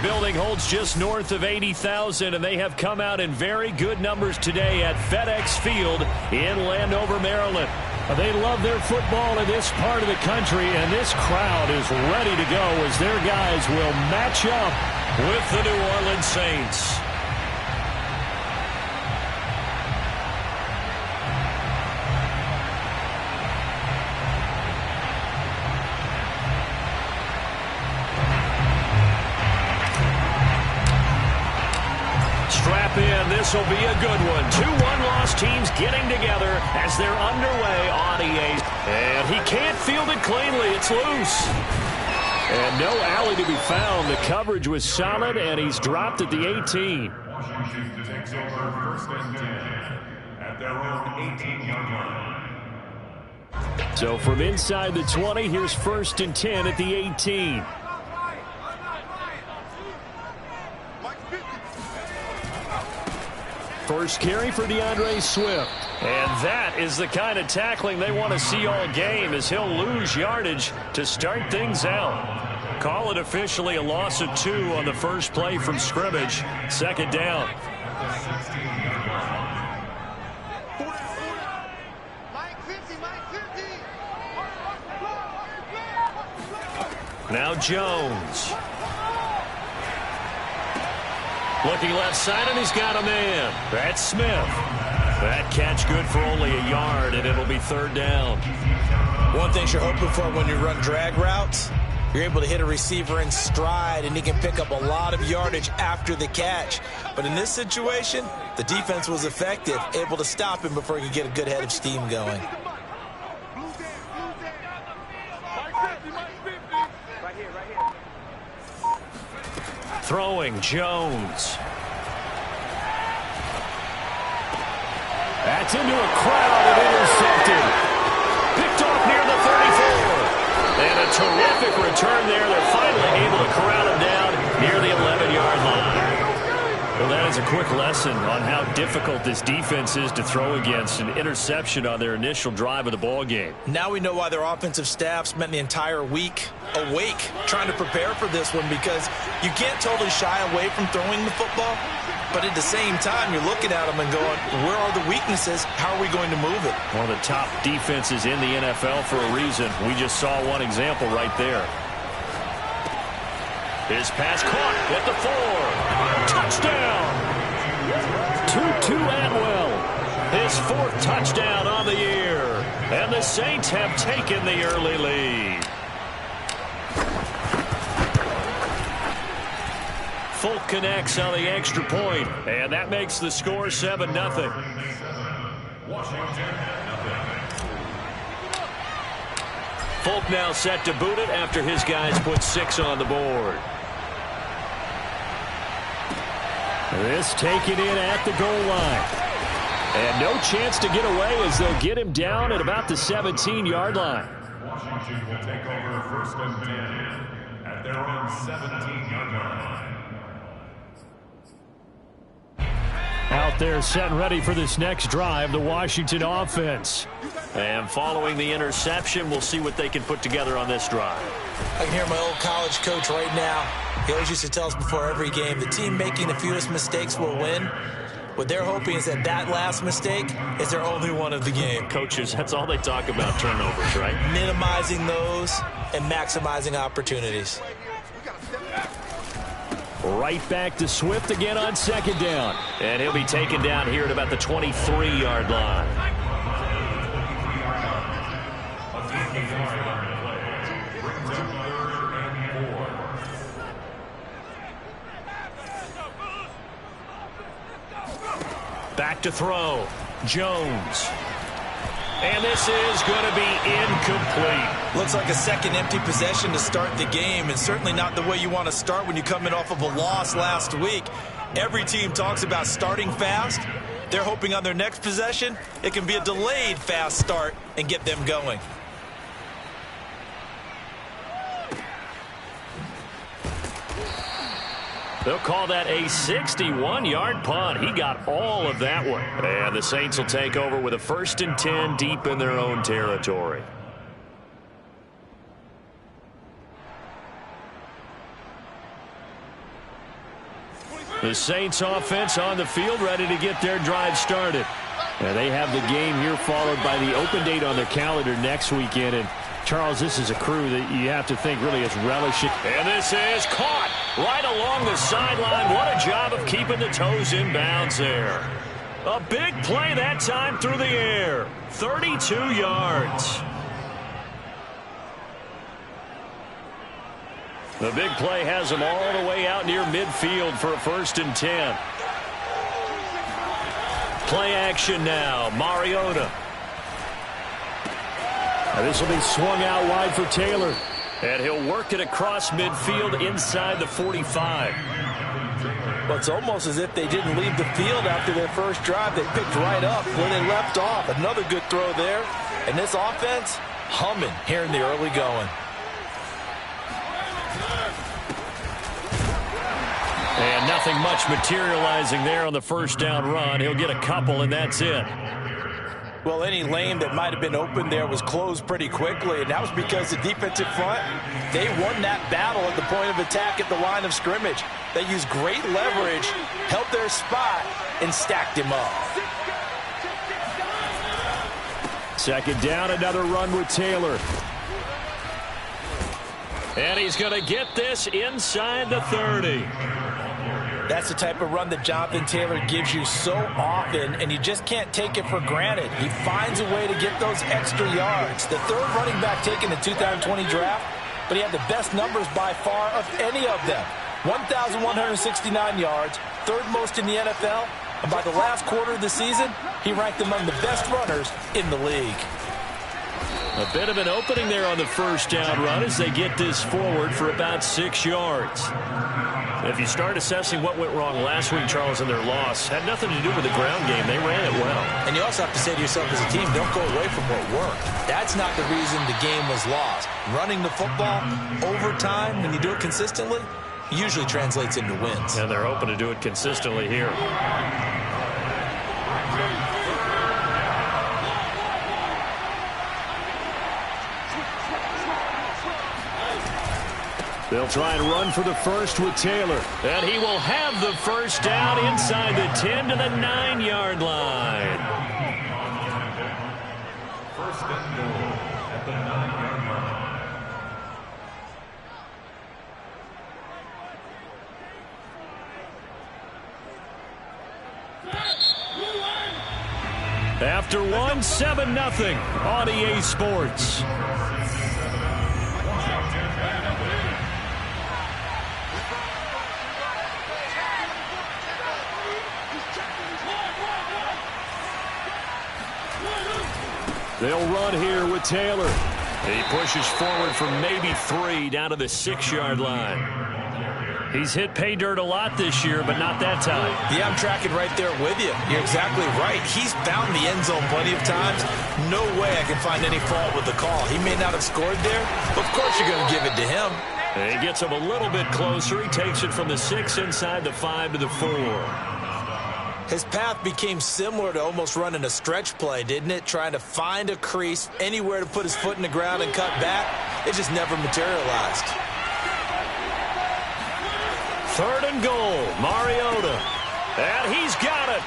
building holds just north of 80,000, and they have come out in very good numbers today at FedEx Field in Landover, Maryland. They love their football in this part of the country, and this crowd is ready to go as their guys will match up with the New Orleans Saints. Strap in. This will be a good one. Two one-loss teams getting together as they're underway on EA. And he can't field it cleanly. It's loose. And no alley to be found. The coverage was solid, and he's dropped at the 18. Washington takes over first and 10 at their own 18-yard line. So from inside the 20, here's first and 10 at the 18. First carry for DeAndre Swift. And that is the kind of tackling they want to see all game, as he'll lose yardage to start things out. Call it officially a loss of 2 on the first play from scrimmage. Second down. Now Jones. Looking left side, and he's got a man. That's Smith. That catch good for only a yard, and it'll be third down. One thing you're hoping for when you run drag routes, you're able to hit a receiver in stride, and he can pick up a lot of yardage after the catch. But in this situation, the defense was effective, able to stop him before he could get a good head of steam going. Throwing, Jones. That's into a crowd and intercepted. Picked off near the 34. And a terrific return there. They're finally able to corral him down near the 11-yard line. Well, that is a quick lesson on how difficult this defense is to throw against. An interception on their initial drive of the ball game. Now we know why their offensive staff spent the entire week awake trying to prepare for this one, because you can't totally shy away from throwing the football, but at the same time you're looking at them and going, where are the weaknesses? How are we going to move it? One of the top defenses in the NFL for a reason. We just saw one example right there. His pass caught at the 4. Touchdown! Tutu Atwell. His 4th touchdown on the year. And the Saints have taken the early lead. Folk connects on the extra point, and that makes the score 7-0. Folk now set to boot it after his guys put 6 on the board. This taken in at the goal line. And no chance to get away as they'll get him down at about the 17-yard line. Washington will take over first and 10 at their own 17-yard line. Out there set and ready for this next drive, the Washington offense. And following the interception, we'll see what they can put together on this drive. I can hear my old college coach right now. He always used to tell us before every game, the team making the fewest mistakes will win. What they're hoping is that that last mistake is their only one of the game. Coaches, that's all they talk about, turnovers, right? Minimizing those and maximizing opportunities. Right back to Swift again on second down. And he'll be taken down here at about the 23-yard line. Back to throw. Jones. And this is going to be incomplete. Looks like a second empty possession to start the game, and certainly not the way you want to start when you're coming off of a loss last week. Every team talks about starting fast. They're hoping on their next possession, it can be a delayed fast start and get them going. They'll call that a 61-yard punt. He got all of that one. And the Saints will take over with a 1st and 10 deep in their own territory. The Saints offense on the field, ready to get their drive started. And they have the game here followed by the open date on their calendar next weekend. And Charles, this is a crew that you have to think really is relishing. And this is caught right along the sideline. What a job of keeping the toes in bounds there. A big play that time through the air. 32 yards. The big play has them all the way out near midfield for a 1st and 10. Play action now. Mariota. This will be swung out wide for Taylor. And he'll work it across midfield inside the 45. Well, it's almost as if they didn't leave the field after their first drive. They picked right up where they left off. Another good throw there. And this offense humming here in the early going. And nothing much materializing there on the first down run. He'll get a couple, and that's it. Well, any lane that might have been open there was closed pretty quickly, and that was because the defensive front, they won that battle at the point of attack at the line of scrimmage. They used great leverage, held their spot, and stacked him up. Second down, another run with Taylor. And he's going to get this inside the 30. That's the type of run that Jonathan Taylor gives you so often, and you just can't take it for granted. He finds a way to get those extra yards. The third running back taken in the 2020 draft, but he had the best numbers by far of any of them. 1,169 yards, third most in the NFL, and by the last quarter of the season, he ranked among the best runners in the league. A bit of an opening there on the first down run as they get this forward for about 6 yards. If you start assessing what went wrong last week, Charles, in their loss, had nothing to do with the ground game. They ran it well. And you also have to say to yourself as a team, don't go away from what worked. That's not the reason the game was lost. Running the football over time, when you do it consistently, usually translates into wins. And they're hoping to do it consistently here. They'll try and run for the first with Taylor. And he will have the first down inside the 10 to the 9-yard line. First and goal at the 9-yard line. After 1, 7-0 on EA Sports. They'll run here with Taylor. He pushes forward for maybe 3 down to the 6-yard line. He's hit pay dirt a lot this year, but not that time. Yeah, I'm tracking right there with you. You're exactly right. He's found the end zone plenty of times. No way I can find any fault with the call. He may not have scored there, but of course you're going to give it to him. And he gets him a little bit closer. He takes it from the 6 inside the 5 to the 4. His path became similar to almost running a stretch play, didn't it? Trying to find a crease, anywhere to put his foot in the ground and cut back. It just never materialized. 3rd and goal, Mariota. And he's got it.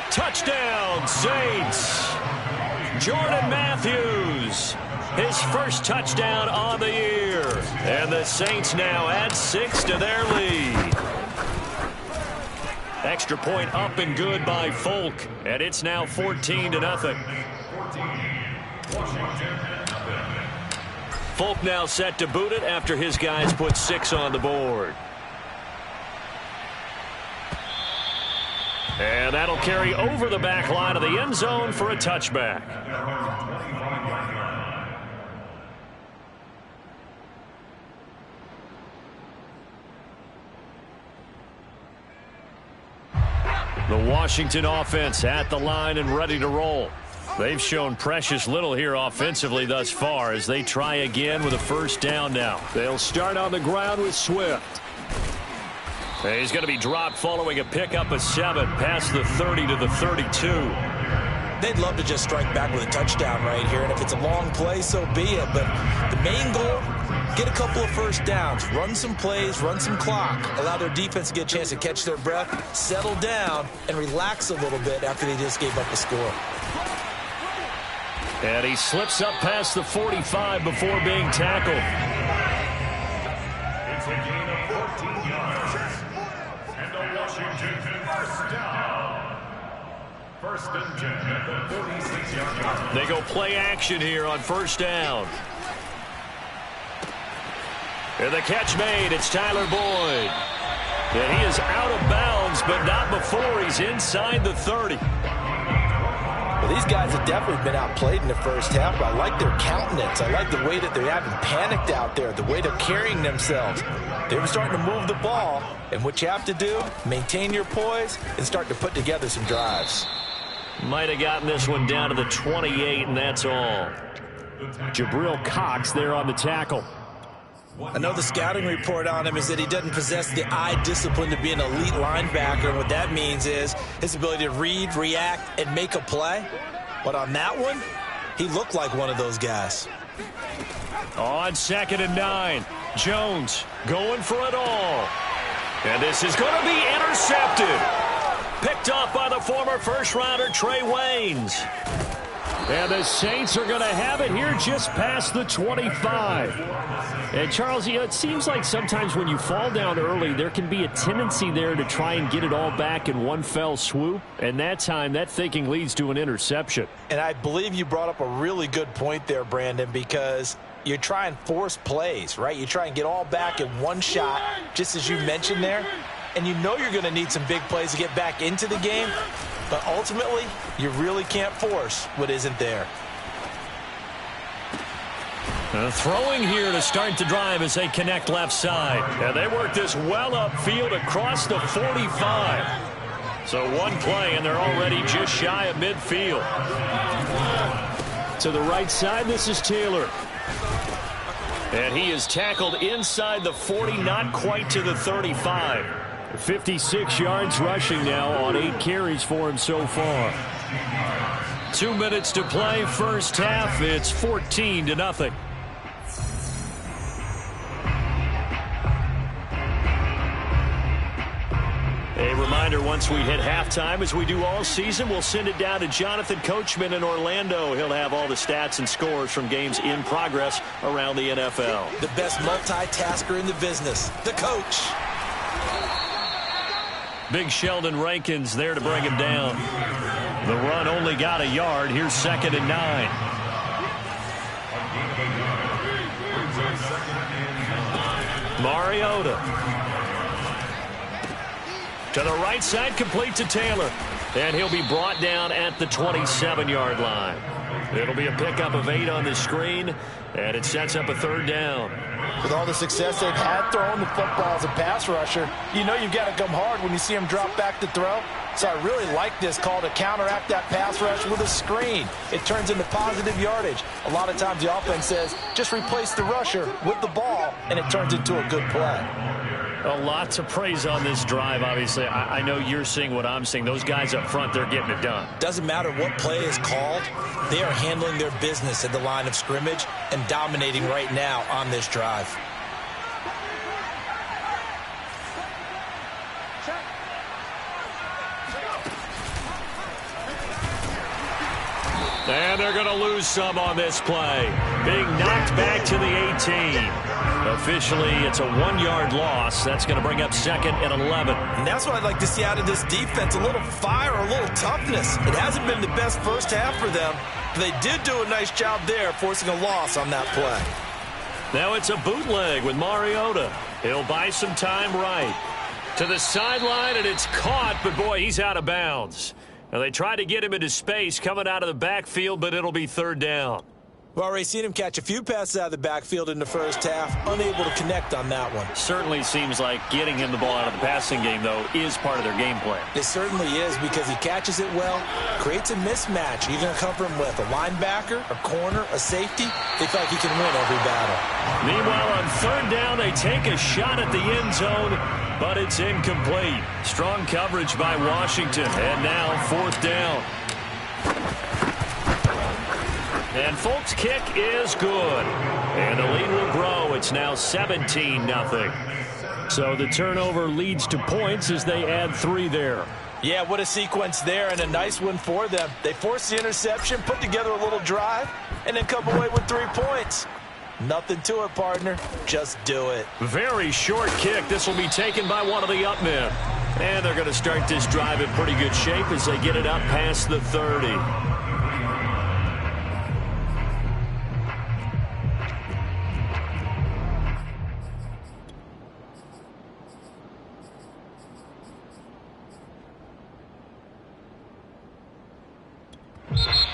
Touchdown, Saints. Jordan Matthews, his first touchdown on the year. And the Saints now add 6 to their lead. Extra point up and good by Folk, and it's now 14-0. Folk now set to boot it after his guys put 6 on the board. And that'll carry over the back line of the end zone for a touchback. The Washington offense at the line and ready to roll. They've shown precious little here offensively thus far as they try again with a first down now. They'll start on the ground with Swift. He's going to be dropped following a pickup of 7 past the 30 to the 32. They'd love to just strike back with a touchdown right here, and if it's a long play, so be it. But the main goal, get a couple of first downs, run some plays, run some clock, allow their defense to get a chance to catch their breath, settle down, and relax a little bit after they just gave up a score. And he slips up past the 45 before being tackled. It's a gain of 14 yards. And a Washington first down. First and 10 at the 46-yard line. They go play action here on first down. And the catch made. It's Tyler Boyd. And he is out of bounds, but not before he's inside the 30. Well, these guys have definitely been outplayed in the first half, but I like their countenance. I like the way that they haven't panicked out there, the way they're carrying themselves. They were starting to move the ball, and what you have to do, maintain your poise and start to put together some drives. Might have gotten this one down to the 28, and that's all. Jabril Cox there on the tackle. I know the scouting report on him is that he doesn't possess the eye discipline to be an elite linebacker. And what that means is his ability to read, react, and make a play. But on that one, he looked like one of those guys. On 2nd and 9, Jones going for it all. And this is going to be intercepted. Picked off by the former first-rounder Trey Waynes. And the Saints are going to have it here just past the 25. And, Charles, you know, it seems like sometimes when you fall down early, there can be a tendency there to try and get it all back in one fell swoop. And that time, that thinking leads to an interception. And I believe you brought up a really good point there, Brandon, because you try and force plays, right? You try and get all back in one shot, just as you mentioned there. And you know you're going to need some big plays to get back into the game. But ultimately, you really can't force what isn't there. Throwing here to start the drive as they connect left side. And they work this well upfield across the 45. So one play, and they're already just shy of midfield. To the right side, this is Taylor. And he is tackled inside the 40, not quite to the 35. 56 yards rushing now on 8 carries for him so far. 2 minutes to play, first half. It's 14-0. A reminder, once we hit halftime, as we do all season, we'll send it down to Jonathan Coachman in Orlando. He'll have all the stats and scores from games in progress around the NFL. The best multitasker in the business, the coach. Big Sheldon Rankins there to bring him down. The run only got a yard. Here's 2nd and 9. Mariota. To the right side, complete to Taylor. And he'll be brought down at the 27-yard line. It'll be a pickup of 8 on the screen, and it sets up a 3rd down. With all the success they've had throwing the football as a pass rusher, you know you've got to come hard when you see him drop back to throw. So I really like this call to counteract that pass rush with a screen. It turns into positive yardage. A lot of times the offense says, just replace the rusher with the ball, and it turns into a good play. A lot to praise on this drive, obviously. I know you're seeing what I'm seeing. Those guys up front, they're getting it done. Doesn't matter what play is called. They are handling their business at the line of scrimmage and dominating right now on this drive. And they're going to lose some on this play. Being knocked back to the 18. Officially, it's a 1-yard loss. That's going to bring up 2nd and 11. And that's what I'd like to see out of this defense. A little fire, a little toughness. It hasn't been the best first half for them, but they did do a nice job there, forcing a loss on that play. Now it's a bootleg with Mariota. He'll buy some time right. To the sideline, and it's caught, but boy, he's out of bounds. Now they try to get him into space coming out of the backfield, but it'll be 3rd down. We've already seen him catch a few passes out of the backfield in the first half, unable to connect on that one. Certainly seems like getting him the ball out of the passing game, though, is part of their game plan. It certainly is, because he catches it well, creates a mismatch. You're going to cover him with a linebacker, a corner, a safety. They feel like he can win every battle. Meanwhile, on 3rd down, they take a shot at the end zone, but it's incomplete. Strong coverage by Washington, and now 4th down. And Folk's kick is good. And the lead will grow. It's now 17-0. So the turnover leads to points as they add 3 there. Yeah, what a sequence there, and a nice one for them. They forced the interception, put together a little drive, and then come away with 3 points. Nothing to it, partner. Just do it. Very short kick. This will be taken by one of the up men. And they're going to start this drive in pretty good shape as they get it up past the 30.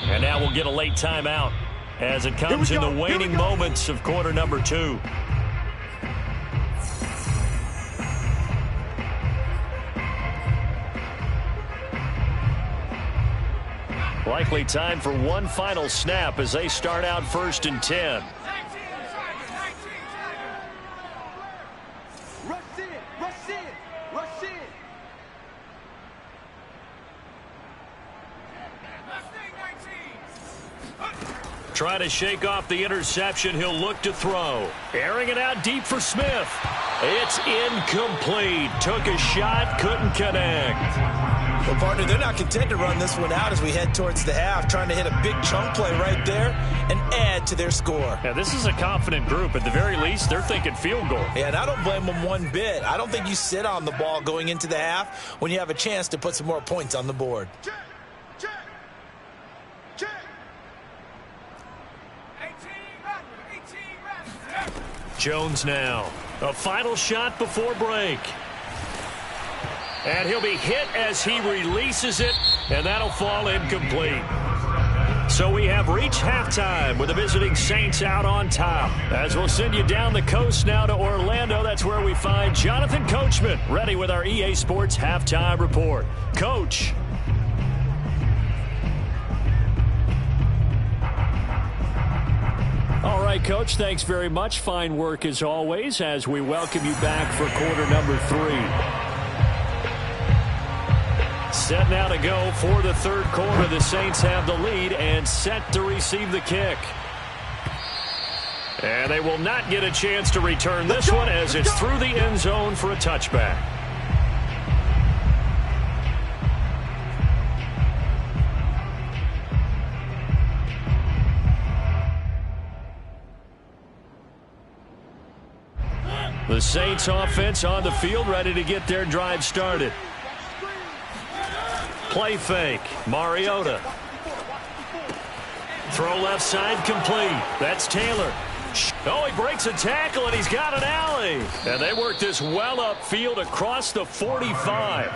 And now we'll get a late timeout as it comes in the waning moments of quarter number 2. Likely time for one final snap as they start out 1st and 10. Trying to shake off the interception. He'll look to throw. Airing it out deep for Smith. It's incomplete. Took a shot, couldn't connect. Well, partner, they're not content to run this one out as we head towards the half, trying to hit a big chunk play right there and add to their score. Yeah, this is a confident group. At the very least, they're thinking field goal. Yeah, and I don't blame them one bit. I don't think you sit on the ball going into the half when you have a chance to put some more points on the board. Jones now. A final shot before break. And he'll be hit as he releases it, and that'll fall incomplete. So we have reached halftime with the visiting Saints out on top. As we'll send you down the coast now to Orlando, that's where we find Jonathan Coachman ready with our EA Sports Halftime Report. Coach. All right, Coach, thanks very much. Fine work as always as we welcome you back for quarter number 3. Set now to go for the 3rd quarter. The Saints have the lead and set to receive the kick. And they will not get a chance to return this one as it's through the end zone for a touchback. The Saints offense on the field ready to get their drive started. Play fake. Mariota. Throw left side complete. That's Taylor. Oh, he breaks a tackle and he's got an alley. And they work this well upfield across the 45.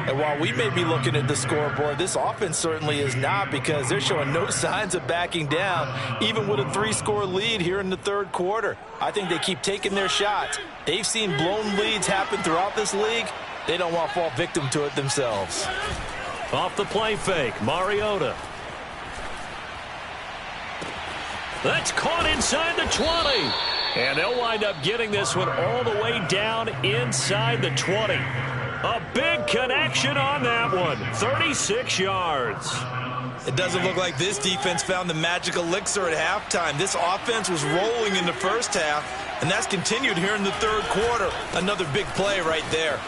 And while we may be looking at the scoreboard, this offense certainly is not, because they're showing no signs of backing down, even with a 3-score lead here in the 3rd quarter. I think they keep taking their shots. They've seen blown leads happen throughout this league. They don't want to fall victim to it themselves. Off the play fake, Mariota. That's caught inside the 20. And they'll wind up getting this one all the way down inside the 20. A big connection on that one. 36 yards. It doesn't look like this defense found the magic elixir at halftime. This offense was rolling in the first half, and that's continued here in the 3rd quarter. Another big play right there.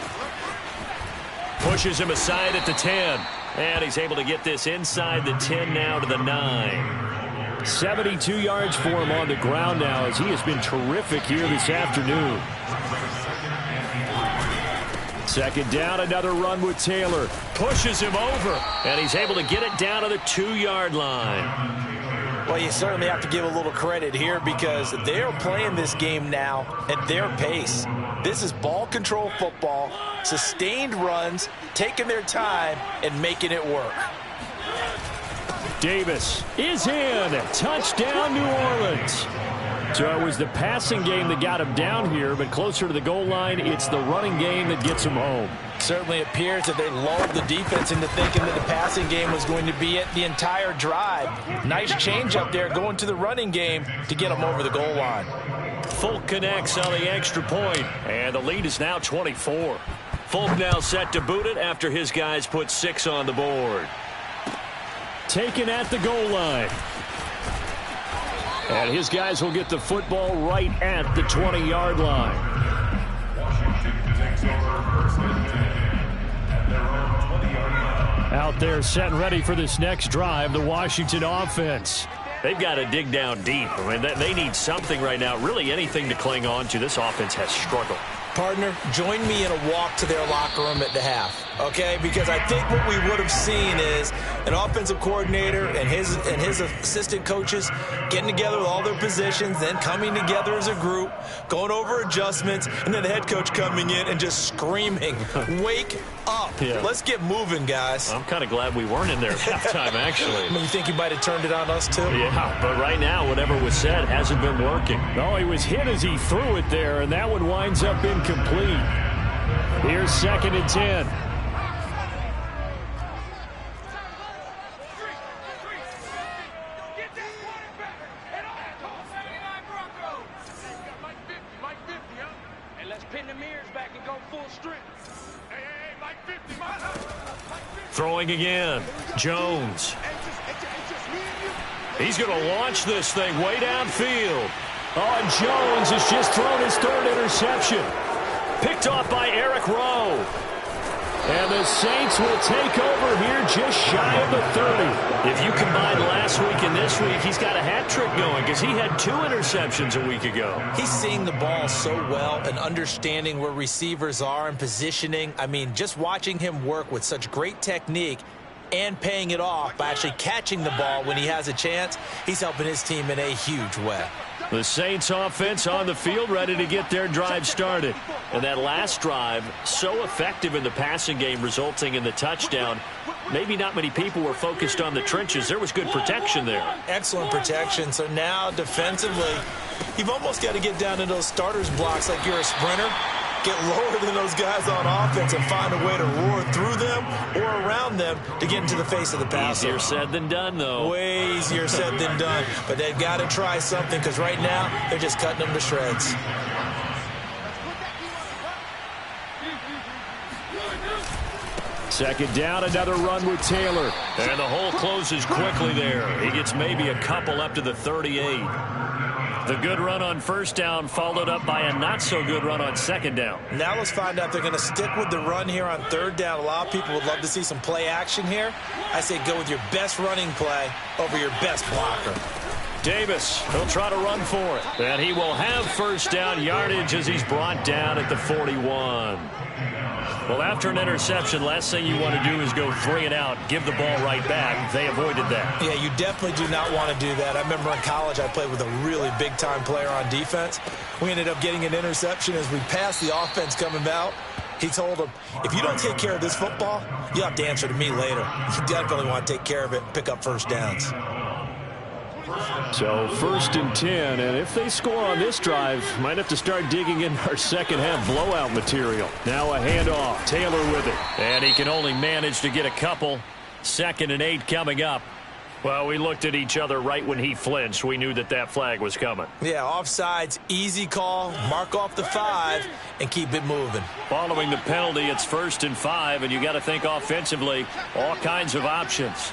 Pushes him aside at the 10. And he's able to get this inside the 10 now to the 9. 72 yards for him on the ground now as he has been terrific here this afternoon. 2nd down, another run with Taylor. Pushes him over, and he's able to get it down to the 2-yard line. Well, you certainly have to give a little credit here because they're playing this game now at their pace. This is ball control football, sustained runs, taking their time, and making it work. Davis is in. Touchdown, New Orleans. So it was the passing game that got him down here, but closer to the goal line, it's the running game that gets him home. Certainly appears that they lulled the defense into thinking that the passing game was going to be it the entire drive. Nice change up there going to the running game to get them over the goal line. Folk connects on the extra point, and the lead is now 24. Folk now set to boot it after his guys put 6 on the board. Taken at the goal line. And his guys will get the football right at the 20-yard line. Washington takes over first and 10 at their own 20-yard line. Out there set and ready for this next drive, the Washington offense. They've got to dig down deep. I mean, they need something right now, really anything to cling on to. This offense has struggled. Partner, join me in a walk to their locker room at the half, okay? Because I think what we would have seen is an offensive coordinator and his assistant coaches getting together with all their positions, then coming together as a group, going over adjustments, and then the head coach coming in and just screaming, wake up. Yeah. Let's get moving, guys. I'm kind of glad we weren't in there at halftime, actually. I mean, you think he might have turned it on us, too? Yeah, but right now, whatever was said hasn't been working. No, he was hit as he threw it there, and that one winds up incomplete. Here's 2nd and 10. Throwing again. Jones. He's going to launch this thing way downfield. Oh, and Jones has just thrown his 3rd interception. Picked off by Eric Rowe. And the Saints will take over here just shy of the 30. If you combine last week and this week, he's got a hat trick going because he had 2 interceptions a week ago. He's seeing the ball so well and understanding where receivers are and positioning. I mean, just watching him work with such great technique and paying it off by actually catching the ball when he has a chance, he's helping his team in a huge way. The Saints offense on the field ready to get their drive started. And that last drive, so effective in the passing game, resulting in the touchdown. Maybe not many people were focused on the trenches. There was good protection there. Excellent protection. So now defensively, you've almost got to get down to those starters blocks like you're a sprinter. Get lower than those guys on offense and find a way to roar through them or around them to get into the face of the passer. Easier said than done, though. Way easier said than done. But they've got to try something because right now they're just cutting them to shreds. Second down, another run with Taylor. And the hole closes quickly there. He gets maybe a couple up to the 38. The good run on 1st down followed up by a not-so-good run on 2nd down. Now let's find out if they're going to stick with the run here on 3rd down. A lot of people would love to see some play action here. I say go with your best running play over your best blocker. Davis, he'll try to run for it. And he will have 1st down yardage as he's brought down at the 41. Well, after an interception, last thing you want to do is go 3 and out, give the ball right back. They avoided that. Yeah, you definitely do not want to do that. I remember in college I played with a really big-time player on defense. We ended up getting an interception as we passed the offense coming out. He told him, if you don't take care of this football, you'll have to answer to me later. You definitely want to take care of it and pick up 1st downs. So 1st and 10, and if they score on this drive, might have to start digging in our second-half blowout material. Now a handoff, Taylor with it, and he can only manage to get a couple. 2nd and 8 coming up. Well, we looked at each other right when he flinched. We knew that that flag was coming. Yeah, offsides, easy call, mark off the 5, and keep it moving. Following the penalty, it's 1st and 5, and you got to think offensively, all kinds of options.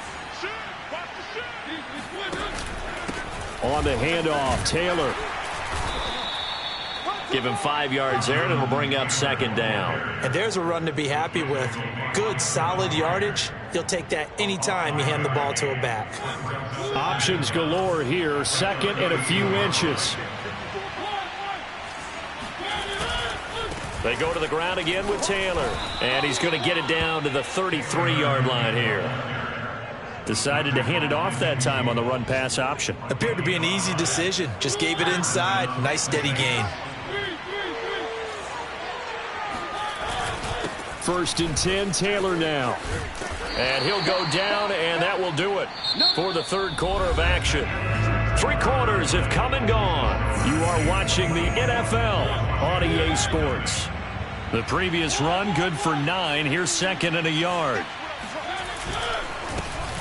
On the handoff, Taylor. Give him 5 yards there, and it'll bring up 2nd down. And there's a run to be happy with. Good, solid yardage. He'll take that anytime you hand the ball to a back. Options galore here. 2nd and a few inches. They go to the ground again with Taylor. And he's going to get it down to the 33-yard line here. Decided to hand it off that time on the run-pass option. Appeared to be an easy decision. Just gave it inside. Nice steady gain. 1st and 10, Taylor now. And he'll go down, and that will do it for the 3rd quarter of action. 3 quarters have come and gone. You are watching the NFL on EA Sports. The previous run, good for 9. Here's 2nd and a yard.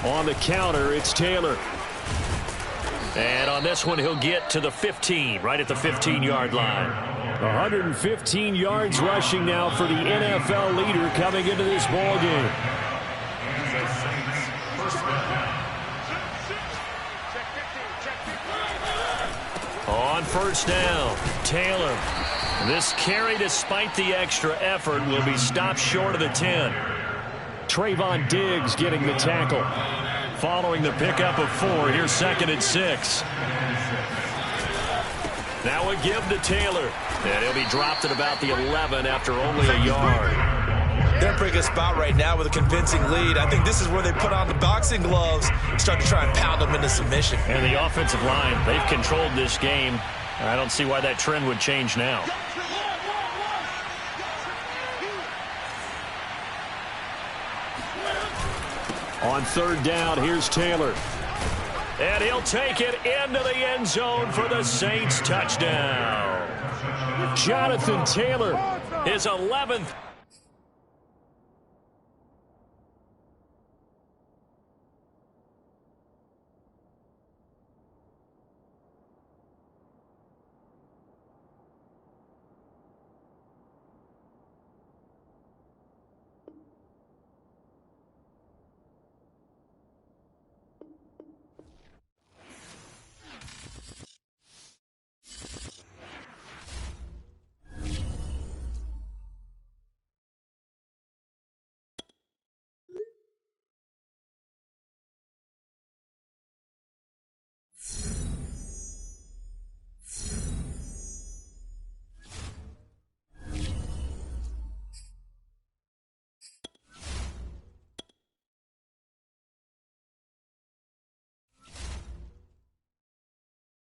On the counter, it's Taylor. And on this one, he'll get to the 15, right at the 15-yard line. 115 yards rushing now for the NFL leader coming into this ball game. On first down, Taylor. This carry, despite the extra effort, will be stopped short of the 10. Trayvon Diggs getting the tackle. Following the pickup of 4, here's 2nd and 6. Now a give to Taylor. And he'll be dropped at about the 11 after only a yard. They're in a pretty good spot right now with a convincing lead. I think this is where they put on the boxing gloves and start to try and pound them into submission. And the offensive line, they've controlled this game. I don't see why that trend would change now. On 3rd down, here's Taylor. And he'll take it into the end zone for the Saints touchdown. Jonathan Taylor, his 11th